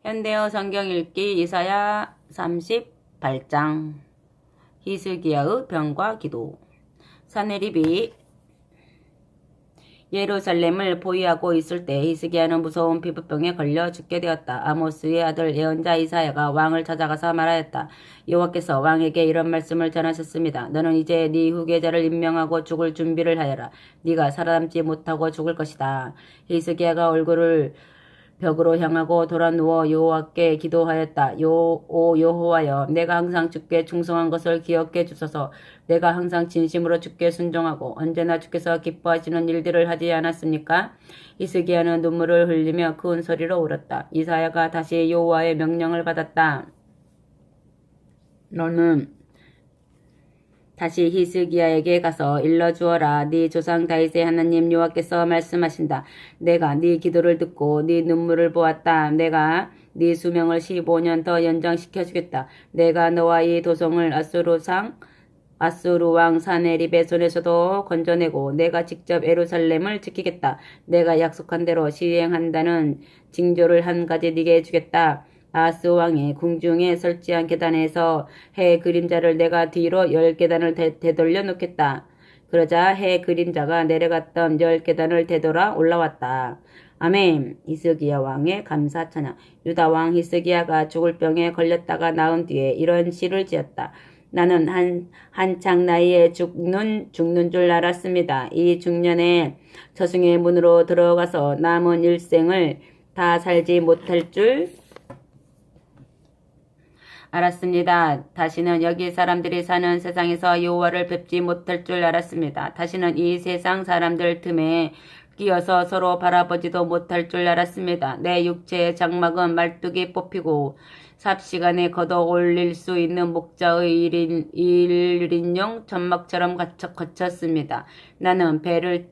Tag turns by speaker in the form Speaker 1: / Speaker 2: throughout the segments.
Speaker 1: 현대어 성경 읽기 이사야 38장 히스기야의 병과 기도. 사네립이 예루살렘을 보위하고 있을 때 히스기야는 무서운 피부병에 걸려 죽게 되었다. 아모스의 아들 예언자 이사야가 왕을 찾아가서 말하였다. 여호와께서 왕에게 이런 말씀을 전하셨습니다. 너는 이제 네 후계자를 임명하고 죽을 준비를 하여라. 네가 살아남지 못하고 죽을 것이다. 히스기야가 얼굴을 벽으로 향하고 돌아 누워 여호와께 기도하였다. 오 여호와여, 내가 항상 주께 충성한 것을 기억해 주소서. 내가 항상 진심으로 주께 순종하고 언제나 주께서 기뻐하시는 일들을 하지 않았습니까? 히스기야는 눈물을 흘리며 큰 소리로 울었다. 이사야가 다시 여호와의 명령을 받았다. 너는 다시 히스기야에게 가서 일러주어라. 네 조상 다윗의 하나님 여호와께서 말씀하신다. 내가 네 기도를 듣고 네 눈물을 보았다. 내가 네 수명을 15년 더 연장시켜주겠다. 내가 너와 이 도성을 아수르 왕 사네립의 손에서도 건져내고 내가 직접 예루살렘을 지키겠다. 내가 약속한 대로 시행한다는 징조를 한 가지 네게 주겠다. 아하스 왕이 궁중에 설치한 계단에서 해 그림자를 내가 뒤로 10계단을 되돌려 놓겠다. 그러자 해 그림자가 내려갔던 10계단을 되돌아 올라왔다. 아멘. 히스기야 왕의 감사 찬양. 유다 왕 히스기야가 죽을 병에 걸렸다가 나은 뒤에 이런 시를 지었다. 나는 한창 나이에 죽는 줄 알았습니다. 이 중년에 저승의 문으로 들어가서 남은 일생을 다 살지 못할 줄 알았습니다. 다시는 여기 사람들이 사는 세상에서 여호와를 뵙지 못할 줄 알았습니다. 다시는 이 세상 사람들 틈에 끼어서 서로 바라보지도 못할 줄 알았습니다. 내 육체의 장막은 말뚝이 뽑히고 삽시간에 걷어 올릴 수 있는 목자의 1인용 점막처럼 거쳤습니다. 나는 배를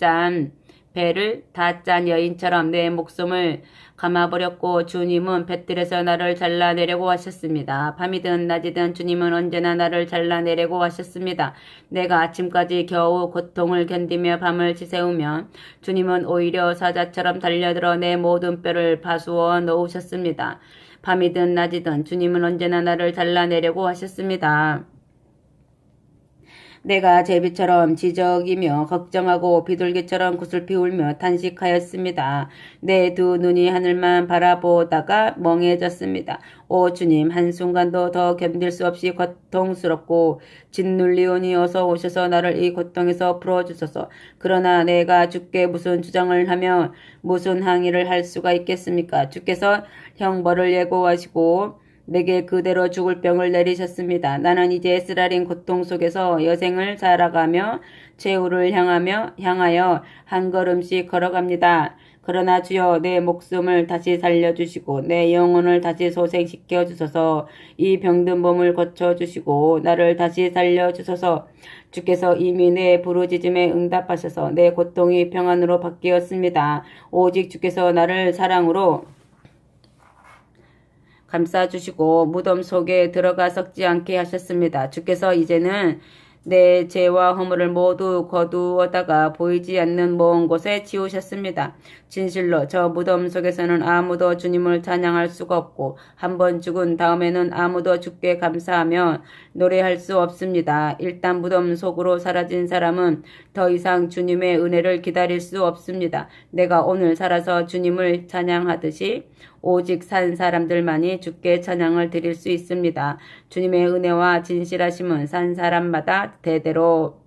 Speaker 1: 다 짠 여인처럼 내 목숨을 감아버렸고 주님은 배틀에서 나를 잘라내려고 하셨습니다. 밤이든 낮이든 주님은 언제나 나를 잘라내려고 하셨습니다. 내가 아침까지 겨우 고통을 견디며 밤을 지새우면 주님은 오히려 사자처럼 달려들어 내 모든 뼈를 파수어 놓으셨습니다. 밤이든 낮이든 주님은 언제나 나를 잘라내려고 하셨습니다. 내가 제비처럼 지적이며 걱정하고 비둘기처럼 구슬피 울며 탄식하였습니다. 내 두 눈이 하늘만 바라보다가 멍해졌습니다. 오 주님, 한순간도 더 견딜 수 없이 고통스럽고 짓눌리오니 어서 오셔서 나를 이 고통에서 풀어주소서. 그러나 내가 주께 무슨 주장을 하며 무슨 항의를 할 수가 있겠습니까? 주께서 형벌을 예고하시고 내게 그대로 죽을 병을 내리셨습니다. 나는 이제 쓰라린 고통 속에서 여생을 살아가며 최후를 향하여 한 걸음씩 걸어갑니다. 그러나 주여, 내 목숨을 다시 살려주시고 내 영혼을 다시 소생시켜 주소서. 이 병든 몸을 고쳐주시고 나를 다시 살려주소서. 주께서 이미 내 부르짖음에 응답하셔서 내 고통이 평안으로 바뀌었습니다. 오직 주께서 나를 사랑으로 감싸주시고 무덤 속에 들어가 썩지 않게 하셨습니다. 주께서 이제는 내 죄와 허물을 모두 거두어다가 보이지 않는 먼 곳에 지우셨습니다. 진실로 저 무덤 속에서는 아무도 주님을 찬양할 수가 없고 한번 죽은 다음에는 아무도 주께 감사하며 노래할 수 없습니다. 일단 무덤 속으로 사라진 사람은 더 이상 주님의 은혜를 기다릴 수 없습니다. 내가 오늘 살아서 주님을 찬양하듯이 오직 산 사람들만이 주께 찬양을 드릴 수 있습니다. 주님의 은혜와 진실하심은 산 사람마다 대대로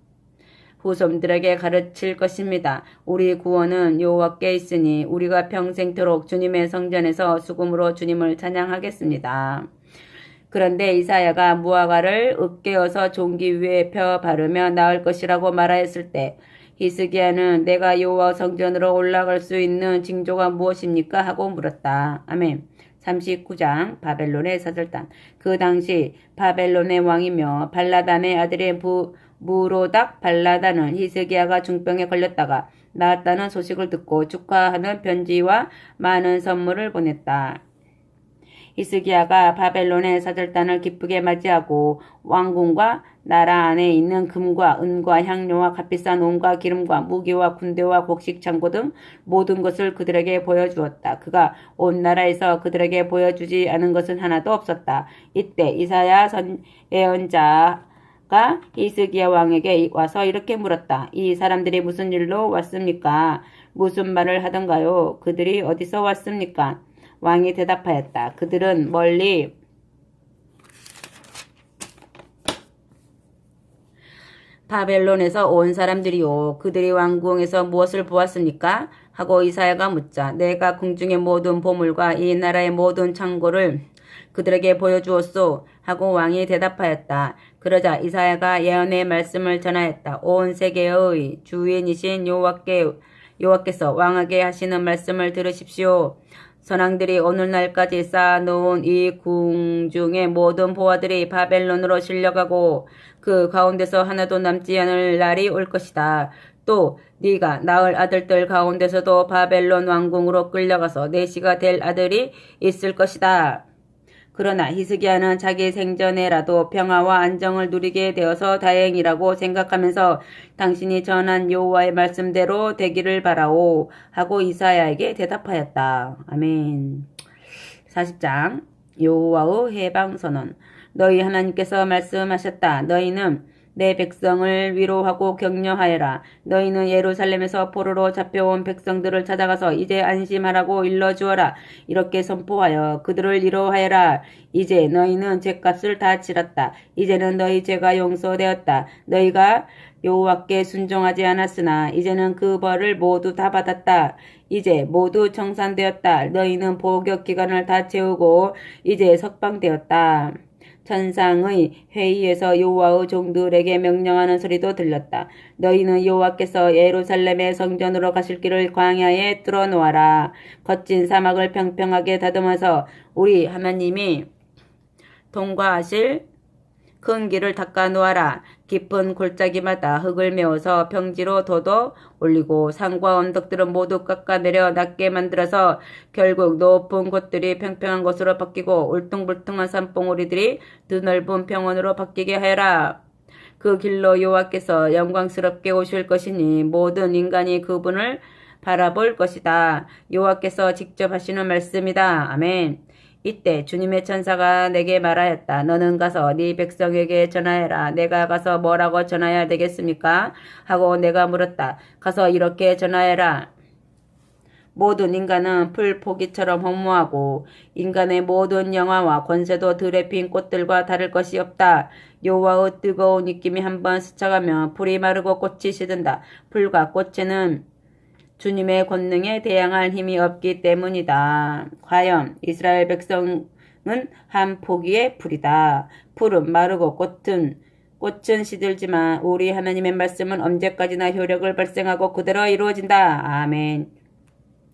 Speaker 1: 후손들에게 가르칠 것입니다. 우리 구원은 여호와께 있으니 우리가 평생토록 주님의 성전에서 수금으로 주님을 찬양하겠습니다. 그런데 이사야가 무화과를 으깨어서 종기 위에 펴 바르며 나을 것이라고 말하였을 때 히스기야는 내가 여호와 성전으로 올라갈 수 있는 징조가 무엇입니까? 하고 물었다. 아멘. 39장 바벨론의 사절단. 그 당시 바벨론의 왕이며 발라단의 아들의 무로닥 발라단은 히스기야가 중병에 걸렸다가 나았다는 소식을 듣고 축하하는 편지와 많은 선물을 보냈다. 히스기야가 바벨론의 사절단을 기쁘게 맞이하고 왕궁과 나라 안에 있는 금과 은과 향료와 값비싼 온과 기름과 무기와 군대와 곡식 창고 등 모든 것을 그들에게 보여주었다. 그가 온 나라에서 그들에게 보여주지 않은 것은 하나도 없었다. 이때 이사야 예언자가 히스기야 왕에게 와서 이렇게 물었다. 이 사람들이 무슨 일로 왔습니까? 무슨 말을 하던가요? 그들이 어디서 왔습니까? 왕이 대답하였다. 그들은 멀리 바벨론에서 온 사람들이요. 그들이 왕궁에서 무엇을 보았습니까? 하고 이사야가 묻자 내가 궁중의 모든 보물과 이 나라의 모든 창고를 그들에게 보여주었소. 하고 왕이 대답하였다. 그러자 이사야가 예언의 말씀을 전하였다. 온 세계의 주인이신 여호와께서 왕에게 하시는 말씀을 들으십시오. 선왕들이 오늘날까지 쌓아놓은 이 궁중의 모든 보화들이 바벨론으로 실려가고 그 가운데서 하나도 남지 않을 날이 올 것이다. 또 네가 낳을 아들들 가운데서도 바벨론 왕궁으로 끌려가서 내시가 될 아들이 있을 것이다. 그러나 히스기야는 자기 생전에라도 평화와 안정을 누리게 되어서 다행이라고 생각하면서 당신이 전한 여호와의 말씀대로 되기를 바라오 하고 이사야에게 대답하였다. 아멘. 40장 여호와의 해방선언. 너희 하나님께서 말씀하셨다. 너희는 내 백성을 위로하고 격려하여라. 너희는 예루살렘에서 포로로 잡혀온 백성들을 찾아가서 이제 안심하라고 일러주어라. 이렇게 선포하여 그들을 위로하여라. 이제 너희는 죄값을 다 치렀다. 이제는 너희 죄가 용서되었다. 너희가 여호와께 순종하지 않았으나 이제는 그 벌을 모두 다 받았다. 이제 모두 청산되었다. 너희는 복역 기간을 다 채우고 이제 석방되었다. 천상의 회의에서 여호와의 종들에게 명령하는 소리도 들렸다. 너희는 여호와께서 예루살렘의 성전으로 가실 길을 광야에 뚫어놓아라. 거친 사막을 평평하게 다듬어서 우리 하나님이 통과하실 큰 길을 닦아 놓아라. 깊은 골짜기마다 흙을 메워서 평지로 돋워 올리고 산과 언덕들은 모두 깎아내려 낮게 만들어서 결국 높은 곳들이 평평한 곳으로 바뀌고 울퉁불퉁한 산봉우리들이 드넓은 평원으로 바뀌게 하여라. 그 길로 여호와께서 영광스럽게 오실 것이니 모든 인간이 그분을 바라볼 것이다. 여호와께서 직접 하시는 말씀이다. 아멘. 이때 주님의 천사가 내게 말하였다. 너는 가서 네 백성에게 전하여라. 내가 가서 뭐라고 전하여야 되겠습니까? 하고 내가 물었다. 가서 이렇게 전하여라. 모든 인간은 풀 포기처럼 허무하고 인간의 모든 영화와 권세도 들에 핀 꽃들과 다를 것이 없다. 여호와의 뜨거운 입김이 한번 스쳐가면 풀이 마르고 꽃이 시든다. 풀과 꽃에는 주님의 권능에 대항할 힘이 없기 때문이다. 과연 이스라엘 백성은 한 포기의 풀이다. 풀은 마르고 꽃은 시들지만 우리 하나님의 말씀은 언제까지나 효력을 발생하고 그대로 이루어진다. 아멘.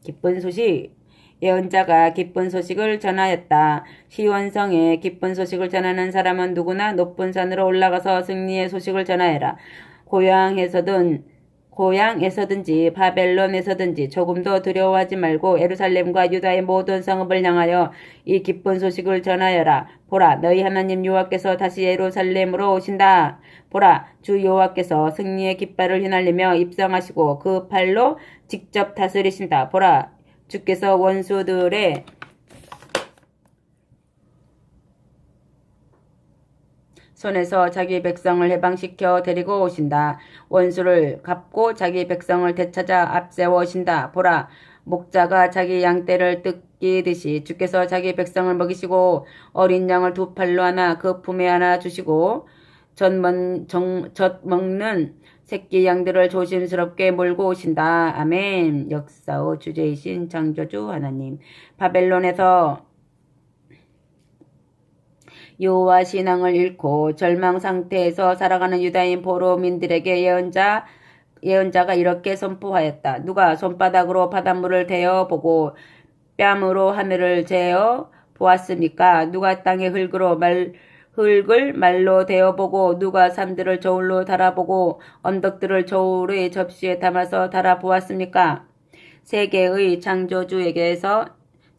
Speaker 1: 기쁜 소식. 예언자가 기쁜 소식을 전하였다. 시온성에 기쁜 소식을 전하는 사람은 누구나 높은 산으로 올라가서 승리의 소식을 전하여라. 고향에서든지 바벨론에서든지 조금도 두려워하지 말고 예루살렘과 유다의 모든 성읍을 향하여 이 기쁜 소식을 전하여라. 보라, 너희 하나님 여호와께서 다시 예루살렘으로 오신다. 보라, 주 여호와께서 승리의 깃발을 휘날리며 입성하시고 그 팔로 직접 다스리신다. 보라, 주께서 원수들의 손에서 자기 백성을 해방시켜 데리고 오신다. 원수를 갚고 자기 백성을 되찾아 앞세워 오신다. 보라, 목자가 자기 양떼를 뜯기듯이 주께서 자기 백성을 먹이시고 어린 양을 두 팔로 하나 그 품에 하나 주시고 젖 먹는 새끼 양들을 조심스럽게 몰고 오신다. 아멘. 역사의 주제이신 창조주 하나님. 바벨론에서 여호와 신앙을 잃고 절망 상태에서 살아가는 유다인 포로민들에게 예언자가 이렇게 선포하였다. 누가 손바닥으로 바닷물을 대어 보고 뺨으로 하늘을 재어 보았습니까? 누가 땅의 흙을 말로 대어보고 누가 산들을 저울로 달아보고 언덕들을 저울의 접시에 담아서 달아보았습니까? 세계의 창조주에게서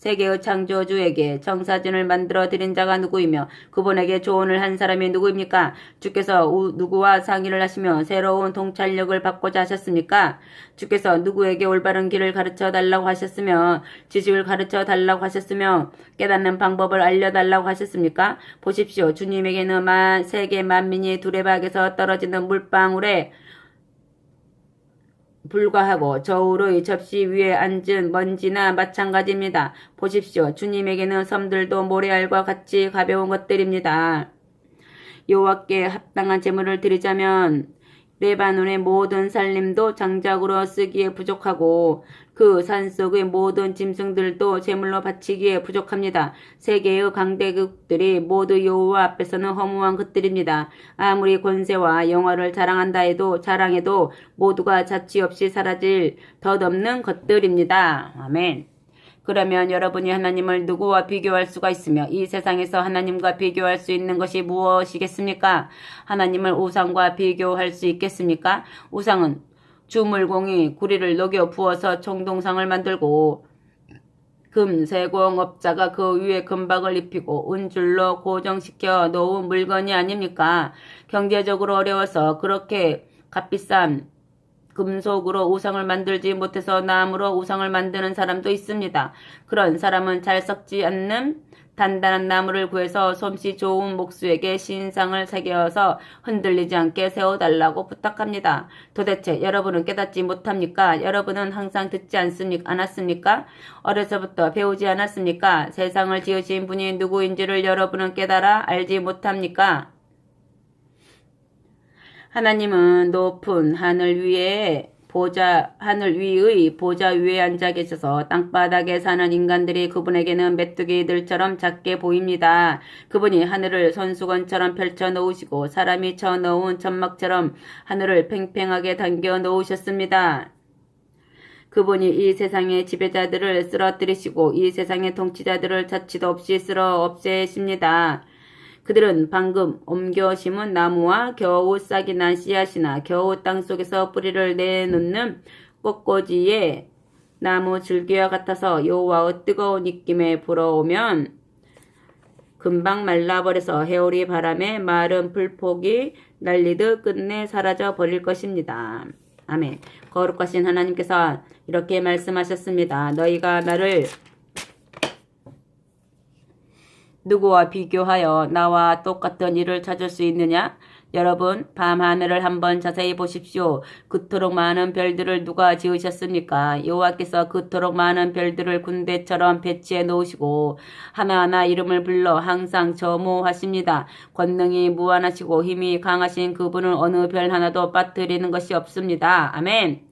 Speaker 1: 세계의 창조주에게 청사진을 만들어 드린 자가 누구이며 그분에게 조언을 한 사람이 누구입니까? 주께서 누구와 상의를 하시며 새로운 통찰력을 받고자 하셨습니까? 주께서 누구에게 올바른 길을 가르쳐 달라고 하셨으며 지식을 가르쳐 달라고 하셨으며 깨닫는 방법을 알려달라고 하셨습니까? 보십시오. 주님에게는 세계 만민이 두레박에서 떨어지는 물방울에 불과하고 저울의 접시 위에 앉은 먼지나 마찬가지입니다. 보십시오. 주님에게는 섬들도 모래알과 같이 가벼운 것들입니다. 여호와께 합당한 제물을 드리자면 레바논의 모든 산림도 장작으로 쓰기에 부족하고 그 산속의 모든 짐승들도 제물로 바치기에 부족합니다. 세계의 강대국들이 모두 여호와 앞에서는 허무한 것들입니다. 아무리 권세와 영화를 자랑해도 모두가 자취 없이 사라질 덧없는 것들입니다. 아멘. 그러면 여러분이 하나님을 누구와 비교할 수가 있으며 이 세상에서 하나님과 비교할 수 있는 것이 무엇이겠습니까? 하나님을 우상과 비교할 수 있겠습니까? 우상은 주물공이 구리를 녹여 부어서 청동상을 만들고 금세공업자가 그 위에 금박을 입히고 은줄로 고정시켜 놓은 물건이 아닙니까? 경제적으로 어려워서 그렇게 값비싼 금속으로 우상을 만들지 못해서 나무로 우상을 만드는 사람도 있습니다. 그런 사람은 잘 썩지 않는 단단한 나무를 구해서 솜씨 좋은 목수에게 신상을 새겨서 흔들리지 않게 세워달라고 부탁합니다. 도대체 여러분은 깨닫지 못합니까? 여러분은 항상 듣지 않았습니까? 어려서부터 배우지 않았습니까? 세상을 지으신 분이 누구인지를 여러분은 깨달아 알지 못합니까? 하나님은 높은 하늘 위의 보좌 위에 앉아 계셔서 땅바닥에 사는 인간들이 그분에게는 메뚜기들처럼 작게 보입니다. 그분이 하늘을 손수건처럼 펼쳐 놓으시고 사람이 쳐 놓은 천막처럼 하늘을 팽팽하게 당겨 놓으셨습니다. 그분이 이 세상의 지배자들을 쓰러뜨리시고 이 세상의 통치자들을 자치도 없이 쓸어 없애십니다. 그들은 방금 옮겨 심은 나무와 겨우 싹이 난 씨앗이나 겨우 땅속에서 뿌리를 내놓는 꽃꽂이의 나무 줄기와 같아서 여호와의 뜨거운 입김에 불어오면 금방 말라버려서 해오리 바람에 마른 풀폭이 날리듯 끝내 사라져 버릴 것입니다. 아멘. 거룩하신 하나님께서 이렇게 말씀하셨습니다. 너희가 나를 누구와 비교하여 나와 똑같은 일을 찾을 수 있느냐? 여러분, 밤하늘을 한번 자세히 보십시오. 그토록 많은 별들을 누가 지으셨습니까? 여호와께서 그토록 많은 별들을 군대처럼 배치해 놓으시고 하나하나 이름을 불러 항상 점호하십니다. 권능이 무한하시고 힘이 강하신 그분은 어느 별 하나도 빠뜨리는 것이 없습니다. 아멘.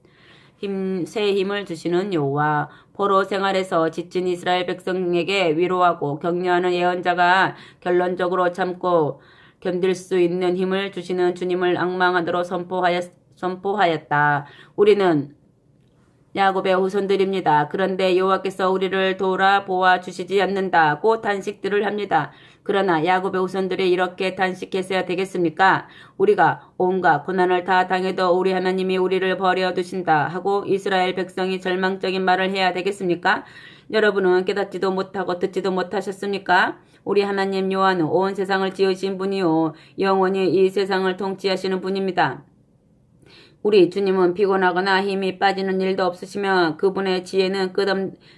Speaker 1: 새 힘을 주시는 여호와, 포로 생활에서 지친 이스라엘 백성에게 위로하고 격려하는 예언자가 결론적으로 참고 견딜 수 있는 힘을 주시는 주님을 앙망하도록 선포하였다. 우리는 야곱의 후손들입니다. 그런데 여호와께서 우리를 돌아보아 주시지 않는다고 탄식들을 합니다. 그러나 야곱의 후손들이 이렇게 탄식했어야 되겠습니까? 우리가 온갖 고난을 다 당해도 우리 하나님이 우리를 버려두신다 하고 이스라엘 백성이 절망적인 말을 해야 되겠습니까? 여러분은 깨닫지도 못하고 듣지도 못하셨습니까? 우리 하나님 여호와는 온 세상을 지으신 분이요 영원히 이 세상을 통치하시는 분입니다. 우리 주님은 피곤하거나 힘이 빠지는 일도 없으시며 그분의 지혜는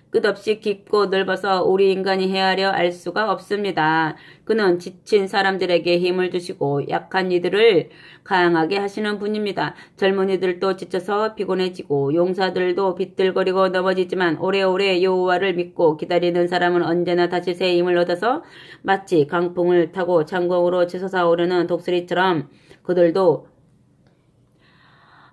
Speaker 1: 끝없이 깊고 넓어서 우리 인간이 헤아려 알 수가 없습니다. 그는 지친 사람들에게 힘을 주시고 약한 이들을 강하게 하시는 분입니다. 젊은이들도 지쳐서 피곤해지고 용사들도 비틀거리고 넘어지지만 오래오래 여호와를 믿고 기다리는 사람은 언제나 다시 새 힘을 얻어서 마치 강풍을 타고 창공으로 치솟아오르는 독수리처럼 그들도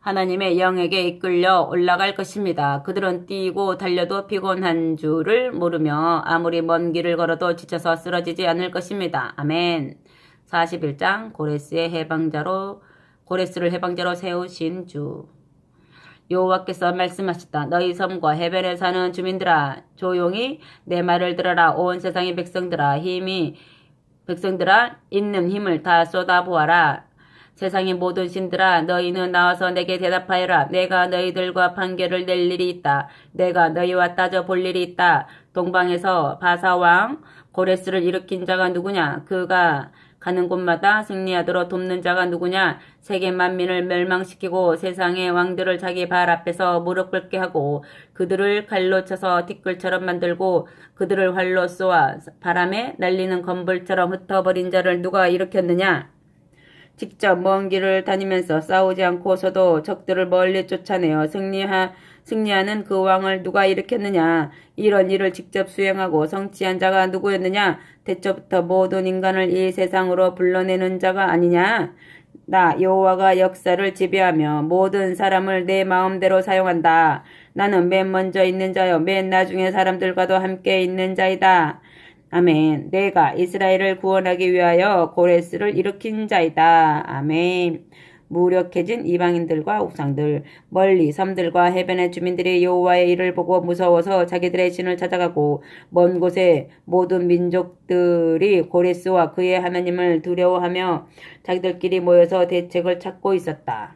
Speaker 1: 하나님의 영에게 이끌려 올라갈 것입니다. 그들은 뛰고 달려도 피곤한 줄을 모르며 아무리 먼 길을 걸어도 지쳐서 쓰러지지 않을 것입니다. 아멘. 41장 고레스를 해방자로 세우신 주. 여호와께서 말씀하셨다. 너희 섬과 해변에 사는 주민들아 조용히 내 말을 들어라. 온 세상의 백성들아 있는 힘을 다 쏟아보아라. 세상의 모든 신들아 너희는 나와서 내게 대답하여라. 내가 너희들과 판결을 낼 일이 있다. 내가 너희와 따져 볼 일이 있다. 동방에서 바사왕 고레스를 일으킨 자가 누구냐? 그가 가는 곳마다 승리하도록 돕는 자가 누구냐? 세계 만민을 멸망시키고 세상의 왕들을 자기 발 앞에서 무릎 꿇게 하고 그들을 칼로 쳐서 티끌처럼 만들고 그들을 활로 쏘아 바람에 날리는 건불처럼 흩어버린 자를 누가 일으켰느냐? 직접 먼 길을 다니면서 싸우지 않고서도 적들을 멀리 쫓아내어 승리하는 그 왕을 누가 일으켰느냐? 이런 일을 직접 수행하고 성취한 자가 누구였느냐? 대초부터 모든 인간을 이 세상으로 불러내는 자가 아니냐? 나 여호와가 역사를 지배하며 모든 사람을 내 마음대로 사용한다. 나는 맨 먼저 있는 자요 맨 나중에 사람들과도 함께 있는 자이다. 아멘. 내가 이스라엘을 구원하기 위하여 고레스를 일으킨 자이다. 아멘. 무력해진 이방인들과 우상들, 멀리 섬들과 해변의 주민들이 여호와의 일을 보고 무서워서 자기들의 신을 찾아가고 먼 곳에 모든 민족들이 고레스와 그의 하나님을 두려워하며 자기들끼리 모여서 대책을 찾고 있었다.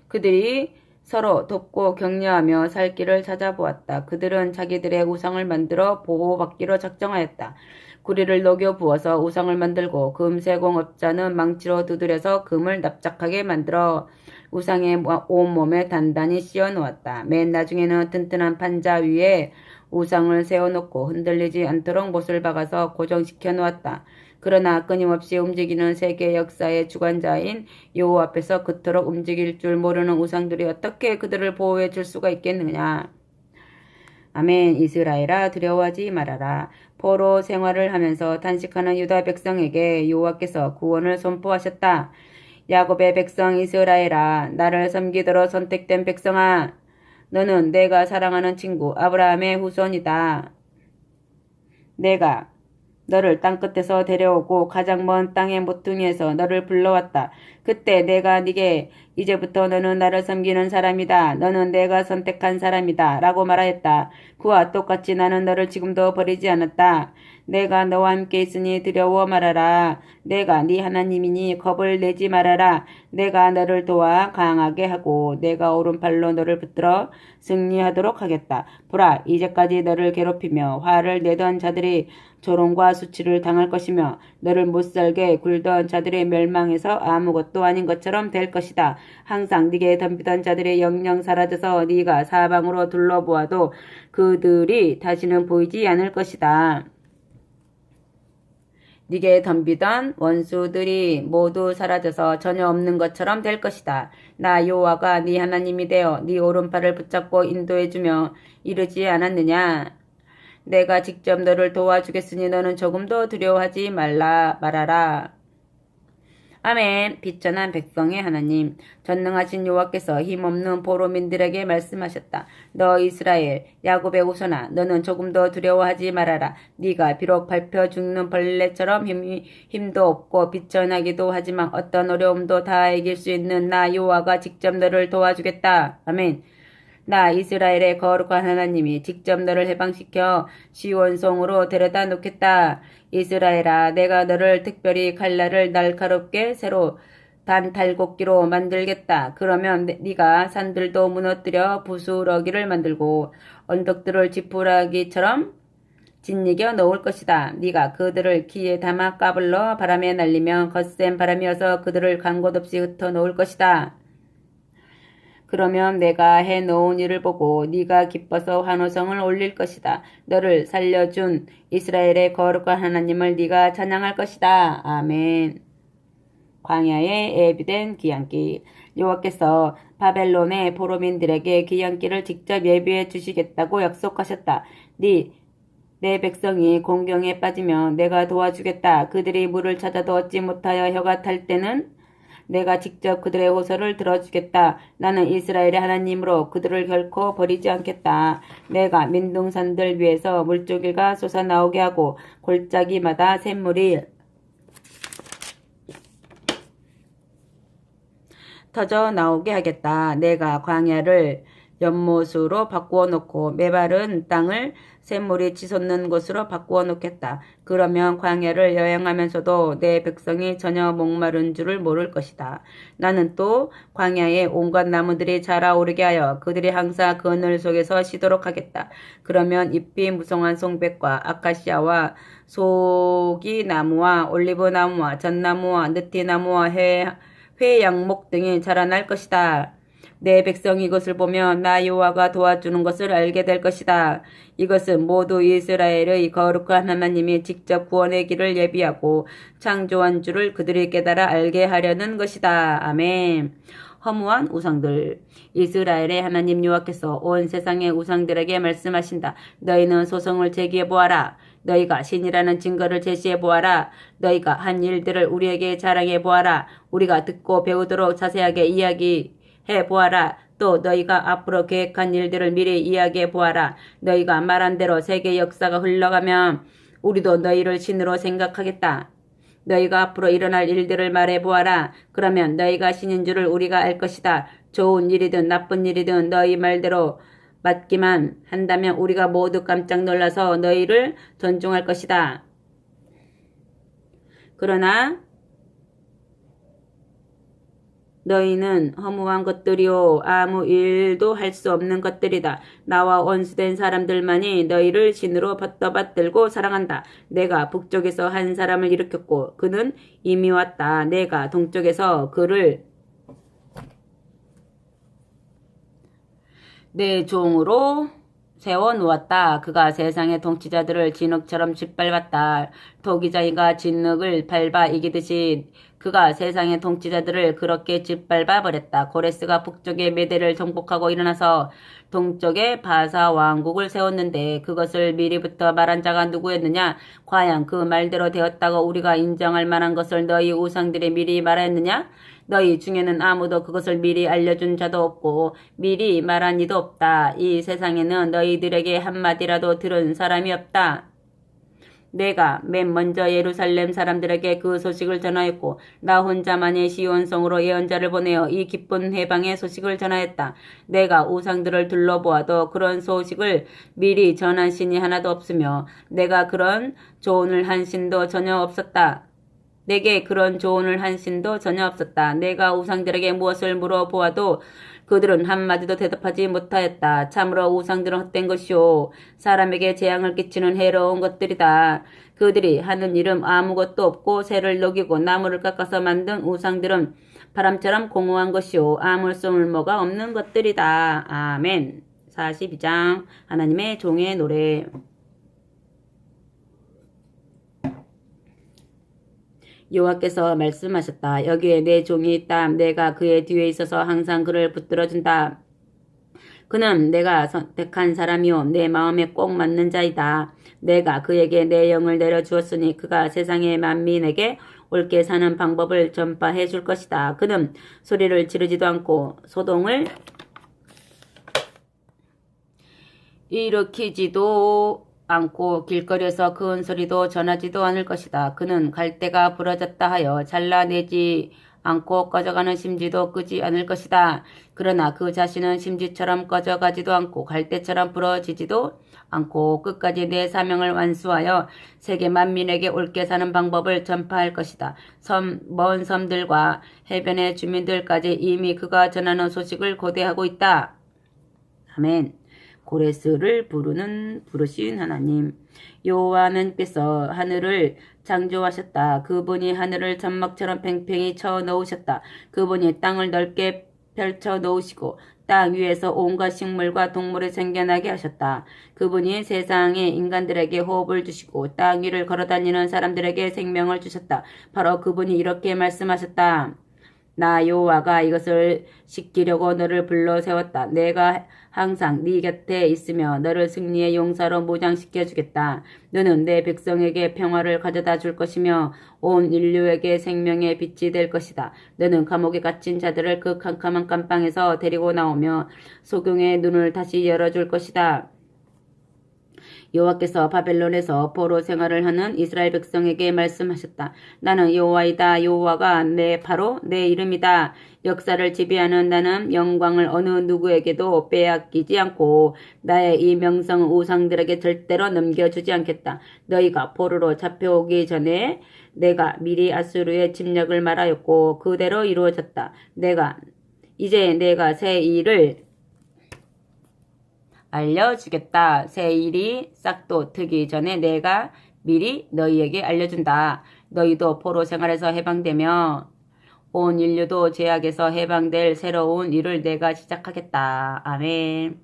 Speaker 1: 그들이 서로 돕고 격려하며 살 길을 찾아보았다. 그들은 자기들의 우상을 만들어 보호받기로 작정하였다. 구리를 녹여 부어서 우상을 만들고 금세공업자는 망치로 두드려서 금을 납작하게 만들어 우상의 온몸에 단단히 씌워 놓았다. 맨 나중에는 튼튼한 판자 위에 우상을 세워놓고 흔들리지 않도록 못을 박아서 고정시켜 놓았다. 그러나 끊임없이 움직이는 세계 역사의 주관자인 여호와 앞에서 그토록 움직일 줄 모르는 우상들이 어떻게 그들을 보호해 줄 수가 있겠느냐. 아멘. 이스라엘아 두려워하지 말아라. 포로 생활을 하면서 단식하는 유다 백성에게 여호와께서 구원을 선포하셨다. 야곱의 백성 이스라엘아 나를 섬기도록 선택된 백성아 너는 내가 사랑하는 친구 아브라함의 후손이다. 내가 너를 땅끝에서 데려오고 가장 먼 땅의 모퉁이에서 너를 불러왔다. 그때 내가 네게 이제부터 너는 나를 섬기는 사람이다. 너는 내가 선택한 사람이다. 라고 말하였다. 그와 똑같이 나는 너를 지금도 버리지 않았다. 내가 너와 함께 있으니 두려워 말아라. 내가 네 하나님이니 겁을 내지 말아라. 내가 너를 도와 강하게 하고 내가 오른팔로 너를 붙들어 승리하도록 하겠다. 보라, 이제까지 너를 괴롭히며 화를 내던 자들이 조롱과 수치를 당할 것이며 너를 못살게 굴던 자들의 멸망에서 아무것도 아닌 것처럼 될 것이다. 항상 네게 덤비던 자들의 영영 사라져서 네가 사방으로 둘러보아도 그들이 다시는 보이지 않을 것이다. 네게 덤비던 원수들이 모두 사라져서 전혀 없는 것처럼 될 것이다. 나 여호와가 네 하나님이 되어 네 오른팔을 붙잡고 인도해주며 이르지 않았느냐? 내가 직접 너를 도와주겠으니 너는 조금도 두려워하지 말아라. 아멘. 비천한 백성의 하나님, 전능하신 여호와께서 힘없는 보로민들에게 말씀하셨다. 너 이스라엘, 야곱의 후손아, 너는 조금도 두려워하지 말아라. 네가 비록 밟혀 죽는 벌레처럼 힘도 없고 비천하기도 하지만 어떤 어려움도 다 이길 수 있는 나 여호와가 직접 너를 도와주겠다. 아멘. 나 이스라엘의 거룩한 하나님이 직접 너를 해방시켜 시온성으로 데려다 놓겠다. 이스라엘아, 내가 너를 특별히 칼날을 날카롭게 새로 단 달곡기로 만들겠다. 그러면 네가 산들도 무너뜨려 부스러기를 만들고 언덕들을 지푸라기처럼 짓이겨 놓을 것이다. 네가 그들을 키에 담아 까불러 바람에 날리면 거센 바람이어서 그들을 간 곳 없이 흩어 놓을 것이다. 그러면 내가 해놓은 일을 보고 네가 기뻐서 환호성을 올릴 것이다. 너를 살려준 이스라엘의 거룩한 하나님을 네가 찬양할 것이다. 아멘. 광야의 예비된 기향길. 여호와께서 바벨론의 포로민들에게 기향길을 직접 예비해 주시겠다고 약속하셨다. 내 백성이 공경에 빠지면 내가 도와주겠다. 그들이 물을 찾아도 얻지 못하여 혀가 탈 때는 내가 직접 그들의 호소를 들어주겠다. 나는 이스라엘의 하나님으로 그들을 결코 버리지 않겠다. 내가 민둥산들 위에서 물조기가 솟아나오게 하고 골짜기마다 샘물이 터져 나오게 하겠다. 내가 광야를 연못으로 바꾸어 놓고 메마른 땅을 샘물이 치솟는 곳으로 바꾸어 놓겠다. 그러면 광야를 여행하면서도 내 백성이 전혀 목마른 줄을 모를 것이다. 나는 또 광야에 온갖 나무들이 자라오르게 하여 그들이 항상 그늘 속에서 쉬도록 하겠다. 그러면 잎이 무성한 송백과 아카시아와 소기나무와 올리브나무와 잣나무와 느티나무와 회양목 등이 자라날 것이다. 내 백성이 이것을 보며 나 여호와가 도와주는 것을 알게 될 것이다. 이것은 모두 이스라엘의 거룩한 하나님이 직접 구원의 길을 예비하고 창조한 줄을 그들이 깨달아 알게 하려는 것이다. 아멘. 허무한 우상들. 이스라엘의 하나님 여호와께서 온 세상의 우상들에게 말씀하신다. 너희는 소송을 제기해 보아라. 너희가 신이라는 증거를 제시해 보아라. 너희가 한 일들을 우리에게 자랑해 보아라. 우리가 듣고 배우도록 자세하게 이야기해 보아라. 또 너희가 앞으로 계획한 일들을 미리 이야기해 보아라. 너희가 말한 대로 세계 역사가 흘러가면 우리도 너희를 신으로 생각하겠다. 너희가 앞으로 일어날 일들을 말해 보아라. 그러면 너희가 신인 줄을 우리가 알 것이다. 좋은 일이든 나쁜 일이든 너희 말대로 맞기만 한다면 우리가 모두 깜짝 놀라서 너희를 존중할 것이다. 그러나 너희는 허무한 것들이요 아무 일도 할 수 없는 것들이다. 나와 원수된 사람들만이 너희를 신으로 떠받들고 사랑한다. 내가 북쪽에서 한 사람을 일으켰고 그는 이미 왔다. 내가 동쪽에서 그를 내 종으로 세워놓았다. 그가 세상의 통치자들을 진흙처럼 짓밟았다. 토기장이가 진흙을 밟아 이기듯이 그가 세상의 통치자들을 그렇게 짓밟아 버렸다. 고레스가 북쪽의 메대를 정복하고 일어나서 동쪽에 바사 왕국을 세웠는데 그것을 미리부터 말한 자가 누구였느냐? 과연 그 말대로 되었다고 우리가 인정할 만한 것을 너희 우상들이 미리 말했느냐? 너희 중에는 아무도 그것을 미리 알려준 자도 없고 미리 말한 이도 없다. 이 세상에는 너희들에게 한마디라도 들은 사람이 없다. 내가 맨 먼저 예루살렘 사람들에게 그 소식을 전하였고 나 혼자만이 시온성으로 예언자를 보내어 이 기쁜 해방의 소식을 전하였다. 내가 우상들을 둘러보아도 그런 소식을 미리 전한 신이 하나도 없으며 내가 그런 조언을 한 신도 전혀 없었다. 내게 그런 조언을 한 신도 전혀 없었다. 내가 우상들에게 무엇을 물어보아도 그들은 한마디도 대답하지 못하였다. 참으로 우상들은 헛된 것이요 사람에게 재앙을 끼치는 해로운 것들이다. 그들이 하는 일은 아무것도 없고 새를 녹이고 나무를 깎아서 만든 우상들은 바람처럼 공허한 것이요 아무 쓸모가 없는 것들이다. 아멘. 42장 하나님의 종의 노래. 여호와께서 말씀하셨다. 여기에 내 종이 있다. 내가 그의 뒤에 있어서 항상 그를 붙들어준다. 그는 내가 선택한 사람이요 내 마음에 꼭 맞는 자이다. 내가 그에게 내 영을 내려주었으니 그가 세상의 만민에게 옳게 사는 방법을 전파해 줄 것이다. 그는 소리를 지르지도 않고 소동을 일으키지도 않고 길거리에서 큰 소리도 전하지도 않을 것이다. 그는 갈대가 부러졌다 하여 잘라내지 않고 꺼져가는 심지도 끄지 않을 것이다. 그러나 그 자신은 심지처럼 꺼져가지도 않고 갈대처럼 부러지지도 않고 끝까지 내 사명을 완수하여 세계 만민에게 옳게 사는 방법을 전파할 것이다. 먼 섬들과 해변의 주민들까지 이미 그가 전하는 소식을 고대하고 있다. 아멘. 고레스를 부르신 하나님. 여호와 하나님께서 하늘을 창조하셨다. 그분이 하늘을 천막처럼 팽팽히 쳐 놓으셨다. 그분이 땅을 넓게 펼쳐 놓으시고 땅 위에서 온갖 식물과 동물을 생겨나게 하셨다. 그분이 세상의 인간들에게 호흡을 주시고 땅 위를 걸어다니는 사람들에게 생명을 주셨다. 바로 그분이 이렇게 말씀하셨다. 나 여호와가 이것을 시키려고 너를 불러 세웠다. 내가 항상 네 곁에 있으며 너를 승리의 용사로 무장시켜 주겠다. 너는 내 백성에게 평화를 가져다 줄 것이며 온 인류에게 생명의 빛이 될 것이다. 너는 감옥에 갇힌 자들을 그 캄캄한 감방에서 데리고 나오며 소경의 눈을 다시 열어줄 것이다. 여호와께서 바벨론에서 포로 생활을 하는 이스라엘 백성에게 말씀하셨다. 나는 여호와이다. 여호와가 바로 내 이름이다. 역사를 지배하는 나는 영광을 어느 누구에게도 빼앗기지 않고 나의 이 명성은 우상들에게 절대로 넘겨주지 않겠다. 너희가 포로로 잡혀오기 전에 내가 미리 아수르의 침략을 말하였고 그대로 이루어졌다. 이제 내가 새 일을 알려주겠다. 새 일이 싹도 트기 전에 내가 미리 너희에게 알려준다. 너희도 포로 생활에서 해방되며 온 인류도 죄악에서 해방될 새로운 일을 내가 시작하겠다. 아멘.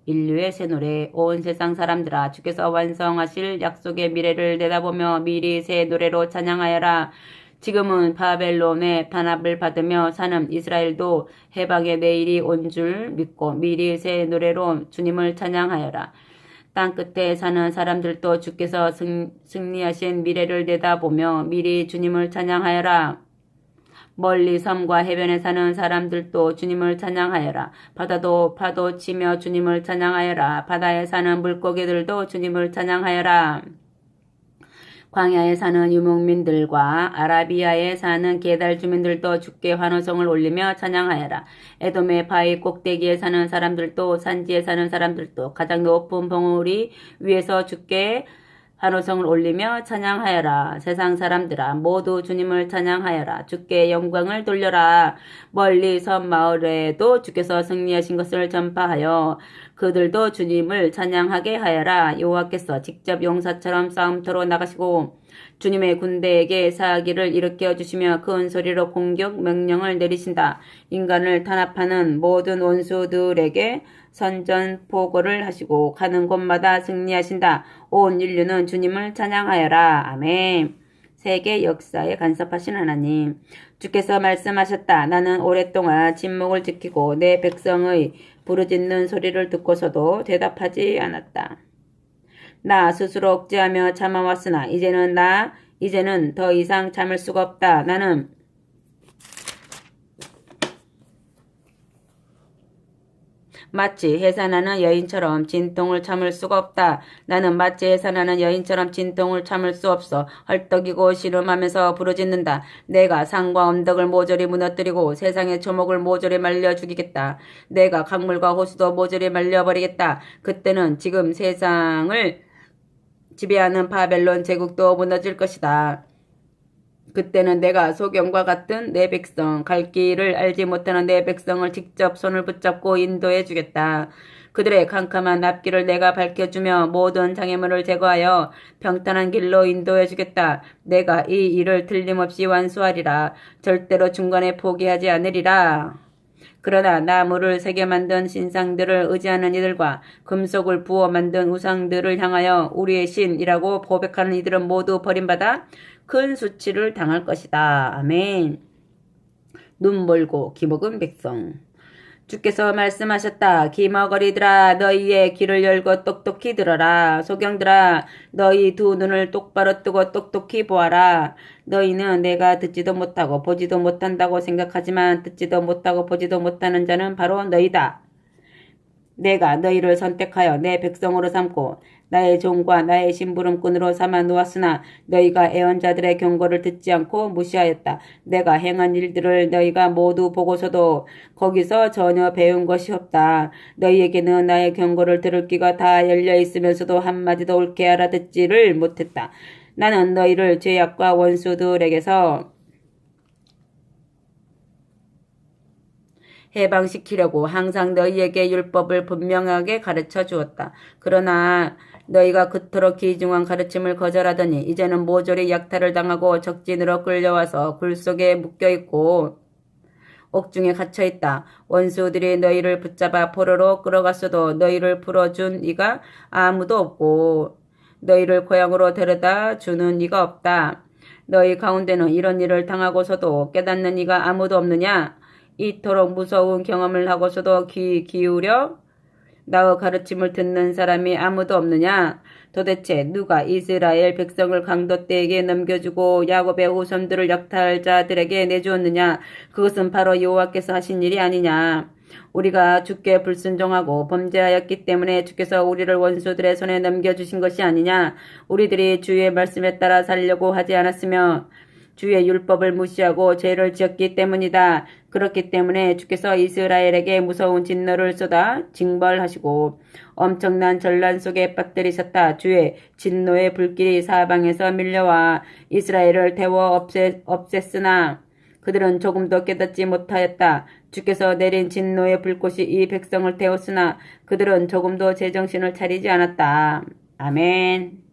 Speaker 1: 인류의 새 노래. 온 세상 사람들아, 주께서 완성하실 약속의 미래를 내다보며 미리 새 노래로 찬양하여라. 지금은 바벨론의 탄압을 받으며 사는 이스라엘도 해방의 내일이 온 줄 믿고 미리 새 노래로 주님을 찬양하여라. 땅 끝에 사는 사람들도 주께서 승리하신 미래를 내다보며 미리 주님을 찬양하여라. 멀리 섬과 해변에 사는 사람들도 주님을 찬양하여라. 바다도 파도 치며 주님을 찬양하여라. 바다에 사는 물고기들도 주님을 찬양하여라. 광야에 사는 유목민들과 아라비아에 사는 게달 주민들도 주께 환호성을 올리며 찬양하여라. 에돔의 바위 꼭대기에 사는 사람들도 산지에 사는 사람들도 가장 높은 봉우리 위에서 주께 환호성을 올리며 찬양하여라. 세상 사람들아 모두 주님을 찬양하여라. 주께 영광을 돌려라. 멀리 섬 마을에도 주께서 승리하신 것을 전파하여 그들도 주님을 찬양하게 하여라. 여호와께서 직접 용사처럼 싸움터로 나가시고 주님의 군대에게 사기를 일으켜 주시며 큰 소리로 공격 명령을 내리신다. 인간을 탄압하는 모든 원수들에게 선전포고를 하시고 가는 곳마다 승리하신다. 온 인류는 주님을 찬양하여라. 아멘. 세계 역사에 간섭하신 하나님, 주께서 말씀하셨다. 나는 오랫동안 침묵을 지키고 내 백성의 부르짖는 소리를 듣고서도 대답하지 않았다. 나 스스로 억제하며 참아왔으나 이제는 더 이상 참을 수가 없다. 나는 마치 해산하는 여인처럼 진통을 참을 수가 없다. 나는 마치 해산하는 여인처럼 진통을 참을 수 없어 헐떡이고 신음하면서 부르짖는다. 내가 산과 언덕을 모조리 무너뜨리고 세상의 초목을 모조리 말려 죽이겠다. 내가 강물과 호수도 모조리 말려버리겠다. 그때는 지금 세상을 지배하는 바벨론 제국도 무너질 것이다. 그때는 내가 소경과 같은 내 백성, 갈 길을 알지 못하는 내 백성을 직접 손을 붙잡고 인도해 주겠다. 그들의 캄캄한 앞길을 내가 밝혀주며 모든 장애물을 제거하여 평탄한 길로 인도해 주겠다. 내가 이 일을 틀림없이 완수하리라. 절대로 중간에 포기하지 않으리라. 그러나 나무를 새겨 만든 신상들을 의지하는 이들과 금속을 부어 만든 우상들을 향하여 우리의 신이라고 고백하는 이들은 모두 버림받아 큰 수치를 당할 것이다. 아멘. 눈 멀고 기먹은 백성. 주께서 말씀하셨다. 기머거리들아 너희의 귀를 열고 똑똑히 들어라. 소경들아 너희 두 눈을 똑바로 뜨고 똑똑히 보아라. 너희는 내가 듣지도 못하고 보지도 못한다고 생각하지만 듣지도 못하고 보지도 못하는 자는 바로 너희다. 내가 너희를 선택하여 내 백성으로 삼고 나의 종과 나의 심부름꾼으로 삼아 놓았으나 너희가 애언자들의 경고를 듣지 않고 무시하였다. 내가 행한 일들을 너희가 모두 보고서도 거기서 전혀 배운 것이 없다. 너희에게는 나의 경고를 들을 귀가 다 열려 있으면서도 한마디도 옳게 알아듣지를 못했다. 나는 너희를 죄악과 원수들에게서 해방시키려고 항상 너희에게 율법을 분명하게 가르쳐 주었다. 그러나 너희가 그토록 귀중한 가르침을 거절하더니 이제는 모조리 약탈을 당하고 적진으로 끌려와서 굴 속에 묶여있고 옥중에 갇혀있다. 원수들이 너희를 붙잡아 포로로 끌어갔어도 너희를 풀어준 이가 아무도 없고 너희를 고향으로 데려다 주는 이가 없다. 너희 가운데는 이런 일을 당하고서도 깨닫는 이가 아무도 없느냐? 이토록 무서운 경험을 하고서도 귀 기울여 나의 가르침을 듣는 사람이 아무도 없느냐? 도대체 누가 이스라엘 백성을 강도 떼에게 넘겨주고 야곱의 후손들을 약탈자들에게 내주었느냐? 그것은 바로 여호와께서 하신 일이 아니냐? 우리가 주께 불순종하고 범죄하였기 때문에 주께서 우리를 원수들의 손에 넘겨주신 것이 아니냐. 우리들이 주의 말씀에 따라 살려고 하지 않았으며 주의 율법을 무시하고 죄를 지었기 때문이다. 그렇기 때문에 주께서 이스라엘에게 무서운 진노를 쏟아 징벌하시고 엄청난 전란 속에 빠뜨리셨다. 주의 진노의 불길이 사방에서 밀려와 이스라엘을 태워 없앴으나 그들은 조금도 깨닫지 못하였다. 주께서 내린 진노의 불꽃이 이 백성을 태웠으나 그들은 조금도 제정신을 차리지 않았다. 아멘.